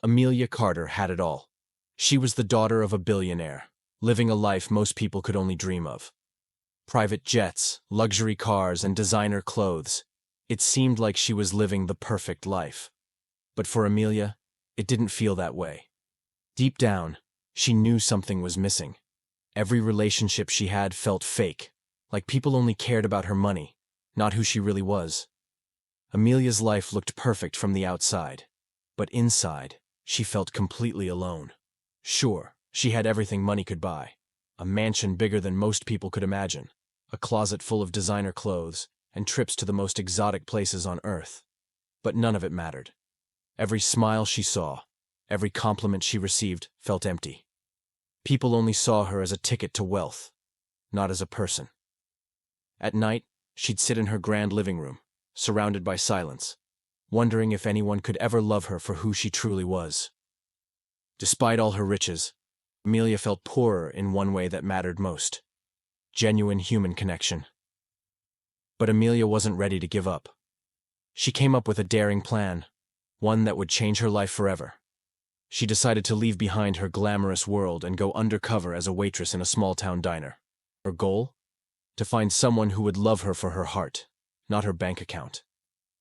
Amelia Carter had it all. She was the daughter of a billionaire, living a life most people could only dream of. Private jets, luxury cars, and designer clothes. It seemed like she was living the perfect life. But for Amelia, it didn't feel that way. Deep down, she knew something was missing. Every relationship she had felt fake, like people only cared about her money, not who she really was. Amelia's life looked perfect from the outside, but inside, she felt completely alone. Sure, she had everything money could buy. A mansion bigger than most people could imagine, a closet full of designer clothes, and trips to the most exotic places on earth. But none of it mattered. Every smile she saw, every compliment she received felt empty. People only saw her as a ticket to wealth, not as a person. At night, she'd sit in her grand living room, surrounded by silence, wondering if anyone could ever love her for who she truly was. Despite all her riches, Amelia felt poorer in one way that mattered most: genuine human connection. But Amelia wasn't ready to give up. She came up with a daring plan, one that would change her life forever. She decided to leave behind her glamorous world and go undercover as a waitress in a small-town diner. Her goal? To find someone who would love her for her heart, not her bank account.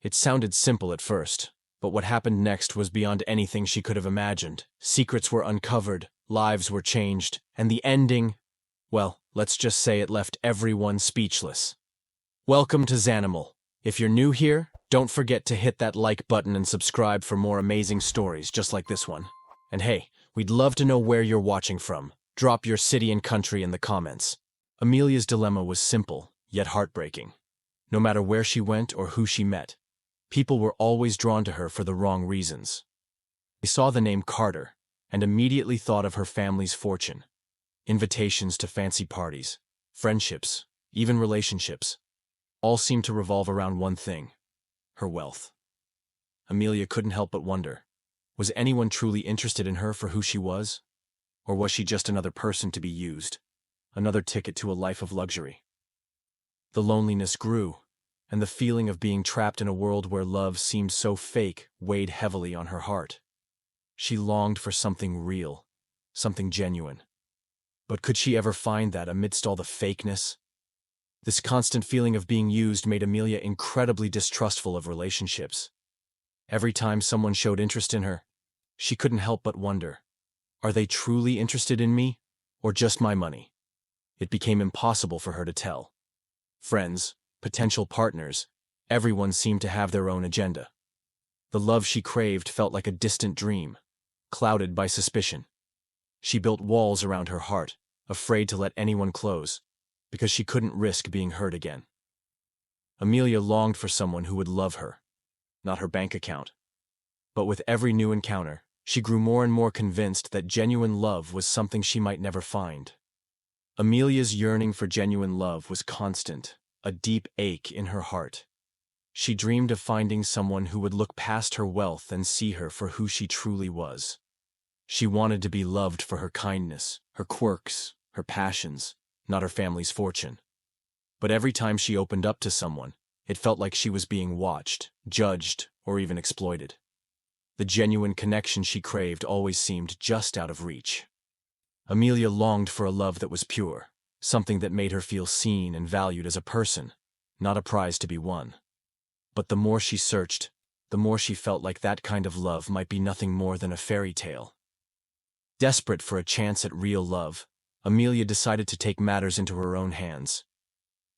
It sounded simple at first, but what happened next was beyond anything she could have imagined. Secrets were uncovered, lives were changed, and the ending, well, let's just say it left everyone speechless. Welcome to Zanimal. If you're new here, don't forget to hit that like button and subscribe for more amazing stories just like this one. And hey, we'd love to know where you're watching from. Drop your city and country in the comments. Amelia's dilemma was simple, yet heartbreaking. No matter where she went or who she met, people were always drawn to her for the wrong reasons. They saw the name Carter and immediately thought of her family's fortune. Invitations to fancy parties, friendships, even relationships, all seemed to revolve around one thing: her wealth. Amelia couldn't help but wonder, was anyone truly interested in her for who she was? Or was she just another person to be used? Another ticket to a life of luxury? The loneliness grew, and the feeling of being trapped in a world where love seemed so fake weighed heavily on her heart. She longed for something real, something genuine. But could she ever find that amidst all the fakeness? This constant feeling of being used made Amelia incredibly distrustful of relationships. Every time someone showed interest in her, she couldn't help but wonder, are they truly interested in me, or just my money? It became impossible for her to tell. Friends, potential partners, everyone seemed to have their own agenda. The love she craved felt like a distant dream, clouded by suspicion. She built walls around her heart, afraid to let anyone close, because she couldn't risk being hurt again. Amelia longed for someone who would love her, not her bank account. But with every new encounter, she grew more and more convinced that genuine love was something she might never find. Amelia's yearning for genuine love was constant, a deep ache in her heart. She dreamed of finding someone who would look past her wealth and see her for who she truly was. She wanted to be loved for her kindness, her quirks, her passions, not her family's fortune. But every time she opened up to someone, it felt like she was being watched, judged, or even exploited. The genuine connection she craved always seemed just out of reach. Amelia longed for a love that was pure, something that made her feel seen and valued as a person, not a prize to be won. But the more she searched, the more she felt like that kind of love might be nothing more than a fairy tale. Desperate for a chance at real love, Amelia decided to take matters into her own hands.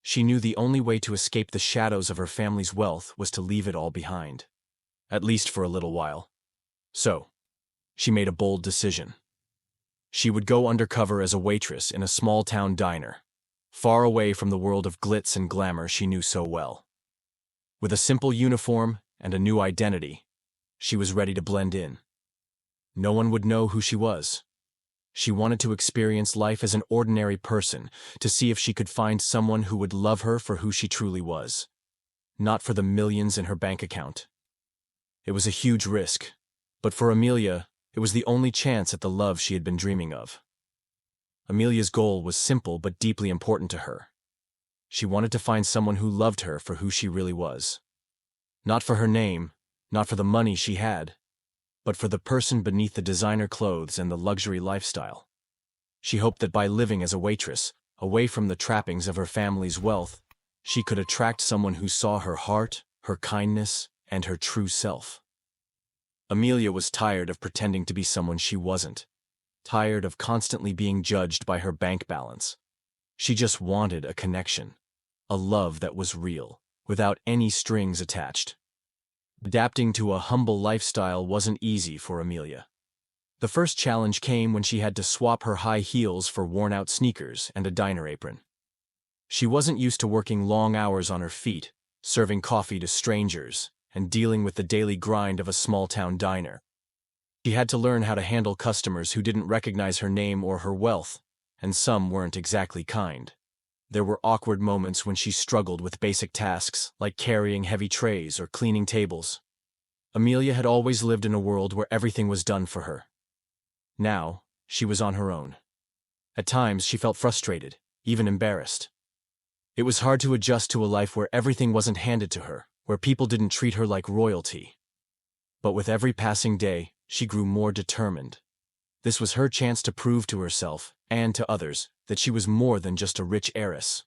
She knew the only way to escape the shadows of her family's wealth was to leave it all behind, at least for a little while. So, she made a bold decision. She would go undercover as a waitress in a small-town diner, far away from the world of glitz and glamour she knew so well. With a simple uniform and a new identity, she was ready to blend in. No one would know who she was. She wanted to experience life as an ordinary person, to see if she could find someone who would love her for who she truly was, not for the millions in her bank account. It was a huge risk, but for Amelia, it was the only chance at the love she had been dreaming of. Amelia's goal was simple but deeply important to her. She wanted to find someone who loved her for who she really was. Not for her name, not for the money she had, but for the person beneath the designer clothes and the luxury lifestyle. She hoped that by living as a waitress, away from the trappings of her family's wealth, she could attract someone who saw her heart, her kindness, and her true self. Amelia was tired of pretending to be someone she wasn't, tired of constantly being judged by her bank balance. She just wanted a connection, a love that was real, without any strings attached. Adapting to a humble lifestyle wasn't easy for Amelia. The first challenge came when she had to swap her high heels for worn-out sneakers and a diner apron. She wasn't used to working long hours on her feet, serving coffee to strangers, and dealing with the daily grind of a small-town diner. She had to learn how to handle customers who didn't recognize her name or her wealth, and some weren't exactly kind. There were awkward moments when she struggled with basic tasks like carrying heavy trays or cleaning tables. Amelia had always lived in a world where everything was done for her. Now, she was on her own. At times, she felt frustrated, even embarrassed. It was hard to adjust to a life where everything wasn't handed to her, where people didn't treat her like royalty. But with every passing day, she grew more determined. This was her chance to prove to herself, and to others, that she was more than just a rich heiress.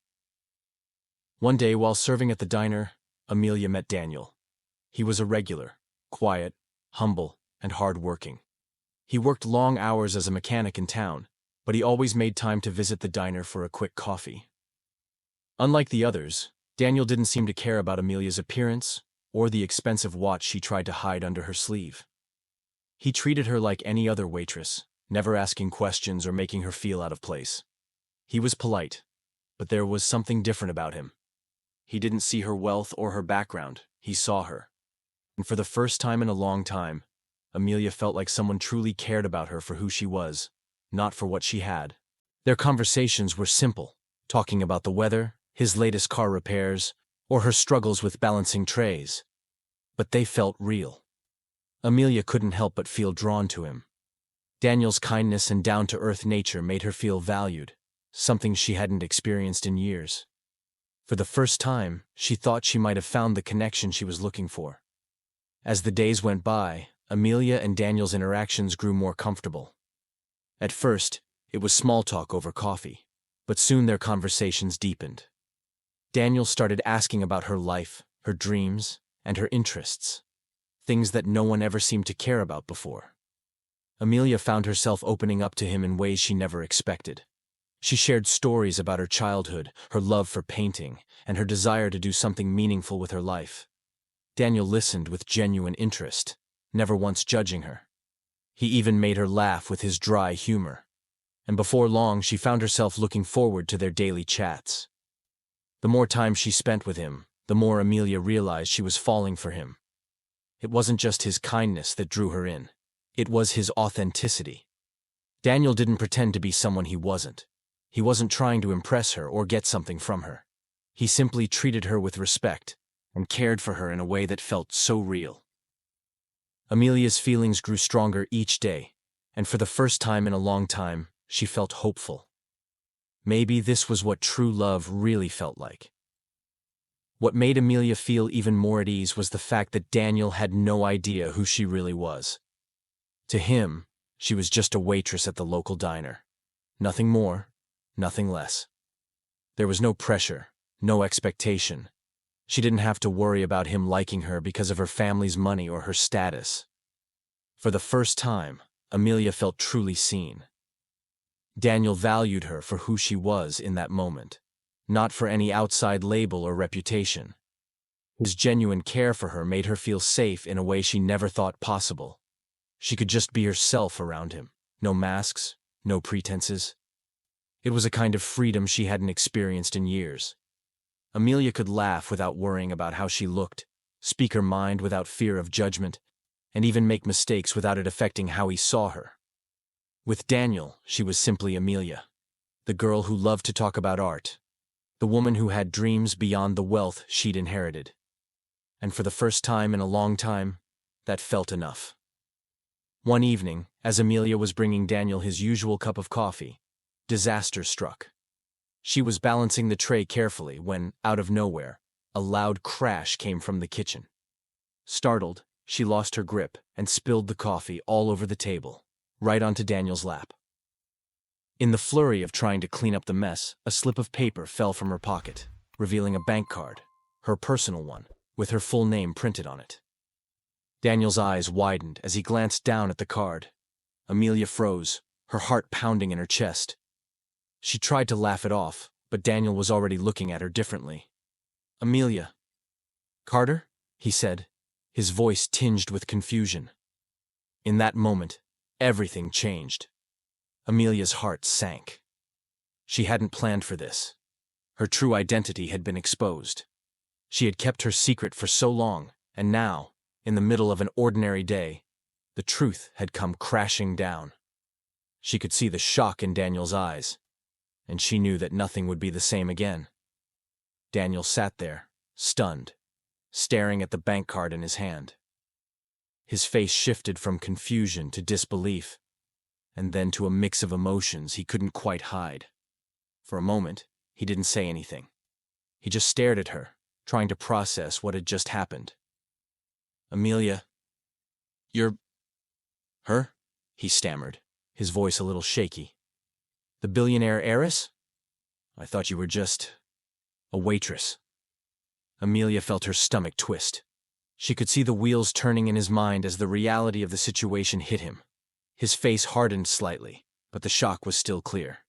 One day, while serving at the diner, Amelia met Daniel. He was a regular, quiet, humble, and hard-working. He worked long hours as a mechanic in town, but he always made time to visit the diner for a quick coffee. Unlike the others, Daniel didn't seem to care about Amelia's appearance or the expensive watch she tried to hide under her sleeve. He treated her like any other waitress, never asking questions or making her feel out of place. He was polite, but there was something different about him. He didn't see her wealth or her background, he saw her. And for the first time in a long time, Amelia felt like someone truly cared about her for who she was, not for what she had. Their conversations were simple, talking about the weather, his latest car repairs, or her struggles with balancing trays. But they felt real. Amelia couldn't help but feel drawn to him. Daniel's kindness and down-to-earth nature made her feel valued, something she hadn't experienced in years. For the first time, she thought she might have found the connection she was looking for. As the days went by, Amelia and Daniel's interactions grew more comfortable. At first, it was small talk over coffee, but soon their conversations deepened. Daniel started asking about her life, her dreams, and her interests, things that no one ever seemed to care about before. Amelia found herself opening up to him in ways she never expected. She shared stories about her childhood, her love for painting, and her desire to do something meaningful with her life. Daniel listened with genuine interest, never once judging her. He even made her laugh with his dry humor. And before long, she found herself looking forward to their daily chats. The more time she spent with him, the more Amelia realized she was falling for him. It wasn't just his kindness that drew her in. It was his authenticity. Daniel didn't pretend to be someone he wasn't. He wasn't trying to impress her or get something from her. He simply treated her with respect and cared for her in a way that felt so real. Amelia's feelings grew stronger each day, and for the first time in a long time, she felt hopeful. Maybe this was what true love really felt like. What made Amelia feel even more at ease was the fact that Daniel had no idea who she really was. To him, she was just a waitress at the local diner. Nothing more, nothing less. There was no pressure, no expectation. She didn't have to worry about him liking her because of her family's money or her status. For the first time, Amelia felt truly seen. Daniel valued her for who she was in that moment, not for any outside label or reputation. His genuine care for her made her feel safe in a way she never thought possible. She could just be herself around him, no masks, no pretenses. It was a kind of freedom she hadn't experienced in years. Amelia could laugh without worrying about how she looked, speak her mind without fear of judgment, and even make mistakes without it affecting how he saw her. With Daniel, she was simply Amelia, the girl who loved to talk about art, the woman who had dreams beyond the wealth she'd inherited. And for the first time in a long time, that felt enough. One evening, as Amelia was bringing Daniel his usual cup of coffee, disaster struck. She was balancing the tray carefully when, out of nowhere, a loud crash came from the kitchen. Startled, She lost her grip and spilled the coffee all over the table, right onto Daniel's lap. In the flurry of trying to clean up the mess, a slip of paper fell from her pocket, revealing a bank card, her personal one, with her full name printed on it. Daniel's eyes widened as he glanced down at the card. Amelia froze, her heart pounding in her chest. She tried to laugh it off, but Daniel was already looking at her differently. "Amelia Carter?" he said, his voice tinged with confusion. In that moment, everything changed. Amelia's heart sank. She hadn't planned for this. Her true identity had been exposed. She had kept her secret for so long, and now, in the middle of an ordinary day, the truth had come crashing down. She could see the shock in Daniel's eyes, and she knew that nothing would be the same again. Daniel sat there, stunned, staring at the bank card in his hand. His face shifted from confusion to disbelief, and then to a mix of emotions he couldn't quite hide. For a moment, he didn't say anything. He just stared at her, trying to process what had just happened. "Amelia, you're her?" he stammered, his voice a little shaky. "The billionaire heiress? I thought you were just a waitress." Amelia felt her stomach twist. She could see the wheels turning in his mind as the reality of the situation hit him. His face hardened slightly, but the shock was still clear.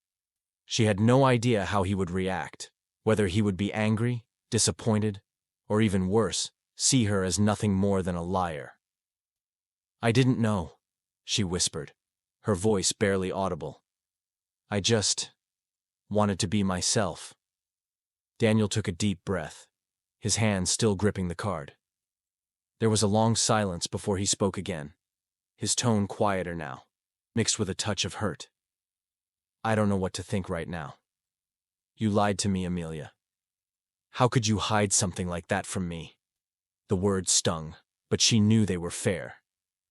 She had no idea how he would react, whether he would be angry, disappointed, or even worse, see her as nothing more than a liar. "I didn't know," she whispered, her voice barely audible. "I just wanted to be myself." Daniel took a deep breath, his hand still gripping the card. There was a long silence before he spoke again, his tone quieter now, mixed with a touch of hurt. "I don't know what to think right now. You lied to me, Amelia. How could you hide something like that from me?" The words stung, but she knew they were fair.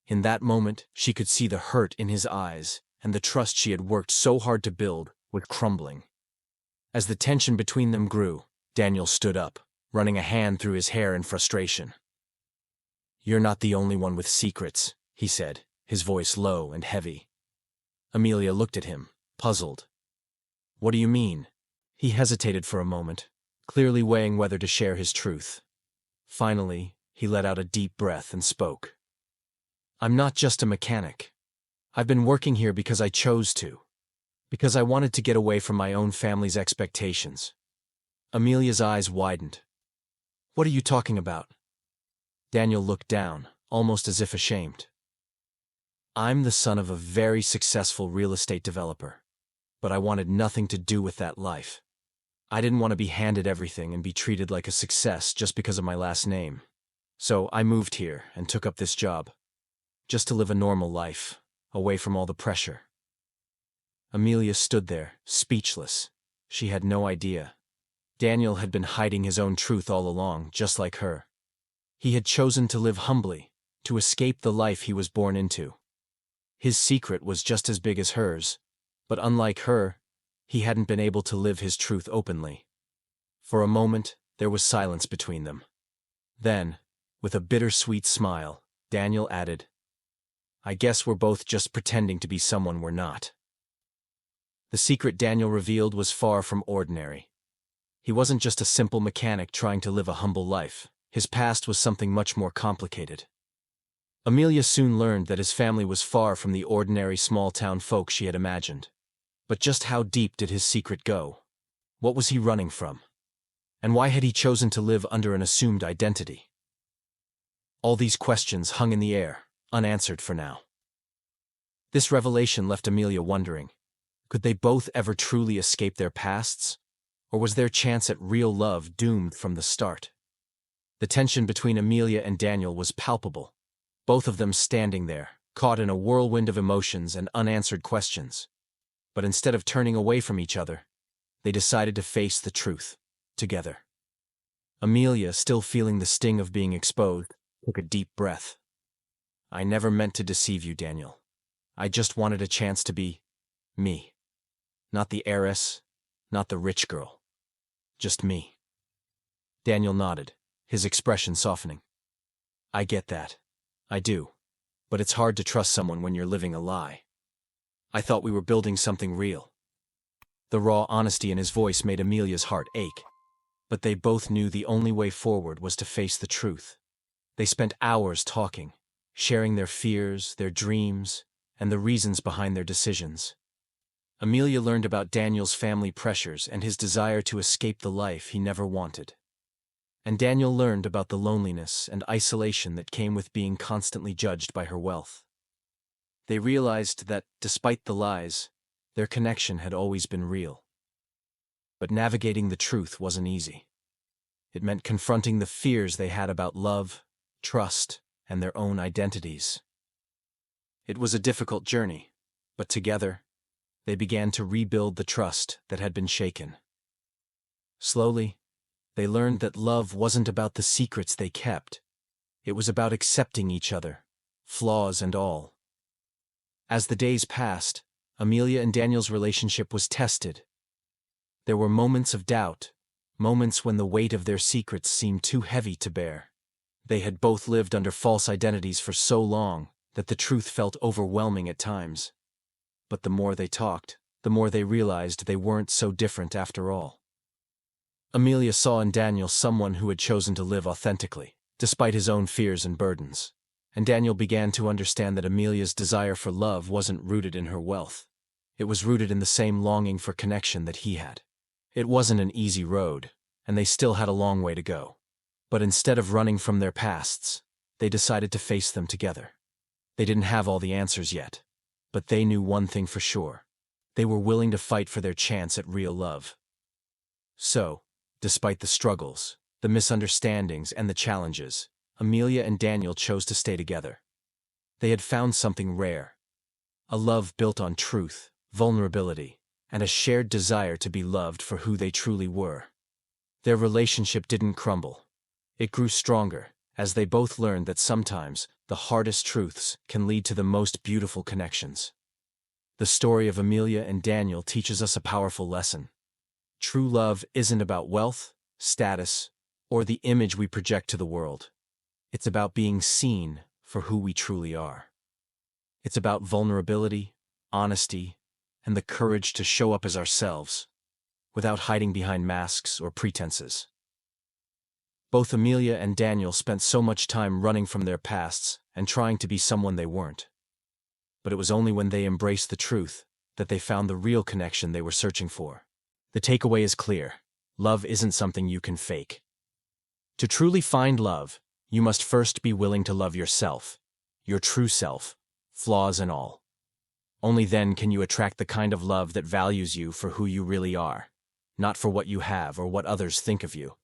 In that moment, she could see the hurt in his eyes, and the trust she had worked so hard to build was crumbling. As the tension between them grew, Daniel stood up, running a hand through his hair in frustration. "You're not the only one with secrets," he said, his voice low and heavy. Amelia looked at him, puzzled. "What do you mean?" He hesitated for a moment, clearly weighing whether to share his truth. Finally, he let out a deep breath and spoke. "I'm not just a mechanic. I've been working here because I chose to. Because I wanted to get away from my own family's expectations." Amelia's eyes widened. "What are you talking about?" Daniel looked down, almost as if ashamed. "I'm the son of a very successful real estate developer, but I wanted nothing to do with that life. I didn't want to be handed everything and be treated like a success just because of my last name. So I moved here and took up this job, just to live a normal life, away from all the pressure." Amelia stood there, speechless. She had no idea. Daniel had been hiding his own truth all along, just like her. He had chosen to live humbly, to escape the life he was born into. His secret was just as big as hers, but unlike her, he hadn't been able to live his truth openly. For a moment, there was silence between them. Then, with a bittersweet smile, Daniel added, "I guess we're both just pretending to be someone we're not." The secret Daniel revealed was far from ordinary. He wasn't just a simple mechanic trying to live a humble life. His past was something much more complicated. Amelia soon learned that his family was far from the ordinary small-town folk she had imagined. But just how deep did his secret go? What was he running from? And why had he chosen to live under an assumed identity? All these questions hung in the air, unanswered for now. This revelation left Amelia wondering, could they both ever truly escape their pasts? Or was their chance at real love doomed from the start? The tension between Amelia and Daniel was palpable, both of them standing there, caught in a whirlwind of emotions and unanswered questions. But instead of turning away from each other, they decided to face the truth, together. Amelia, still feeling the sting of being exposed, took a deep breath. "I never meant to deceive you, Daniel. I just wanted a chance to be me. Not the heiress, not the rich girl. Just me." Daniel nodded, his expression softening. "I get that. I do. But it's hard to trust someone when you're living a lie. I thought we were building something real. The raw honesty in his voice made Amelia's heart ache. But they both knew the only way forward was to face the truth. They spent hours talking, sharing their fears, their dreams, and the reasons behind their decisions. Amelia learned about Daniel's family pressures and his desire to escape the life he never wanted. And Daniel learned about the loneliness and isolation that came with being constantly judged by her wealth. They realized that, despite the lies, their connection had always been real. But navigating the truth wasn't easy. It meant confronting the fears they had about love, trust, and their own identities. It was a difficult journey, but together, they began to rebuild the trust that had been shaken. Slowly, they learned that love wasn't about the secrets they kept. It was about accepting each other, flaws and all. As the days passed, Amelia and Daniel's relationship was tested. There were moments of doubt, moments when the weight of their secrets seemed too heavy to bear. They had both lived under false identities for so long that the truth felt overwhelming at times. But the more they talked, the more they realized they weren't so different after all. Amelia saw in Daniel someone who had chosen to live authentically, despite his own fears and burdens. And Daniel began to understand that Amelia's desire for love wasn't rooted in her wealth. It was rooted in the same longing for connection that he had. It wasn't an easy road, and they still had a long way to go. But instead of running from their pasts, they decided to face them together. They didn't have all the answers yet, but they knew one thing for sure. They were willing to fight for their chance at real love. So, despite the struggles, the misunderstandings, and the challenges, Amelia and Daniel chose to stay together. They had found something rare. A love built on truth, vulnerability, and a shared desire to be loved for who they truly were. Their relationship didn't crumble. It grew stronger, as they both learned that sometimes the hardest truths can lead to the most beautiful connections. The story of Amelia and Daniel teaches us a powerful lesson. True love isn't about wealth, status, or the image we project to the world. It's about being seen for who we truly are. It's about vulnerability, honesty, and the courage to show up as ourselves, without hiding behind masks or pretenses. Both Amelia and Daniel spent so much time running from their pasts and trying to be someone they weren't. But it was only when they embraced the truth that they found the real connection they were searching for. The takeaway is clear. Love isn't something you can fake. To truly find love, you must first be willing to love yourself, your true self, flaws and all. Only then can you attract the kind of love that values you for who you really are, not for what you have or what others think of you.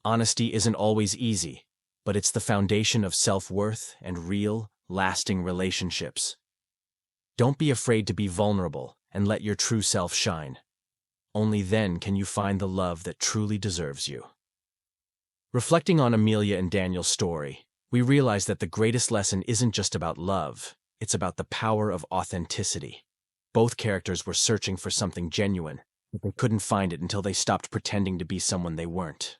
Honesty isn't always easy, but it's the foundation of self-worth and real, lasting relationships. Don't be afraid to be vulnerable and let your true self shine. Only then can you find the love that truly deserves you. Reflecting on Amelia and Daniel's story, we realize that the greatest lesson isn't just about love, it's about the power of authenticity. Both characters were searching for something genuine, but they couldn't find it until they stopped pretending to be someone they weren't.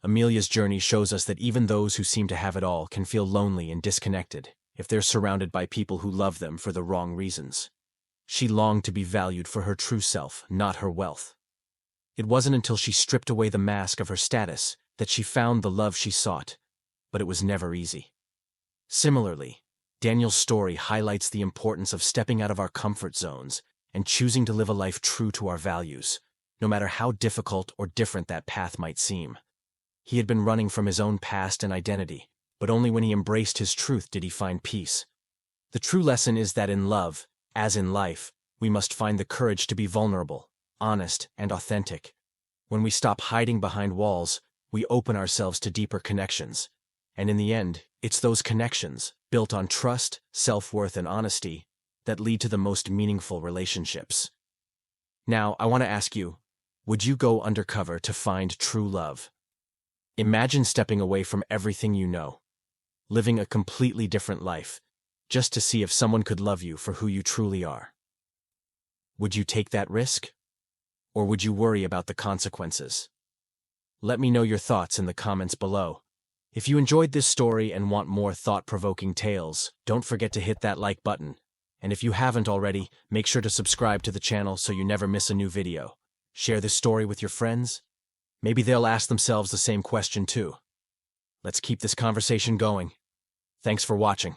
Amelia's journey shows us that even those who seem to have it all can feel lonely and disconnected if they're surrounded by people who love them for the wrong reasons. She longed to be valued for her true self, not her wealth. It wasn't until she stripped away the mask of her status that she found the love she sought, but it was never easy. Similarly, Daniel's story highlights the importance of stepping out of our comfort zones and choosing to live a life true to our values, no matter how difficult or different that path might seem. He had been running from his own past and identity, but only when he embraced his truth did he find peace. The true lesson is that in love, as in life, we must find the courage to be vulnerable, honest, and authentic. When we stop hiding behind walls, we open ourselves to deeper connections. And in the end, it's those connections, built on trust, self-worth, and honesty, that lead to the most meaningful relationships. Now, I want to ask you, would you go undercover to find true love? Imagine stepping away from everything you know, living a completely different life, just to see if someone could love you for who you truly are. Would you take that risk? Or would you worry about the consequences? Let me know your thoughts in the comments below. If you enjoyed this story and want more thought-provoking tales, don't forget to hit that like button. And if you haven't already, make sure to subscribe to the channel so you never miss a new video. Share this story with your friends. Maybe they'll ask themselves the same question too. Let's keep this conversation going. Thanks for watching.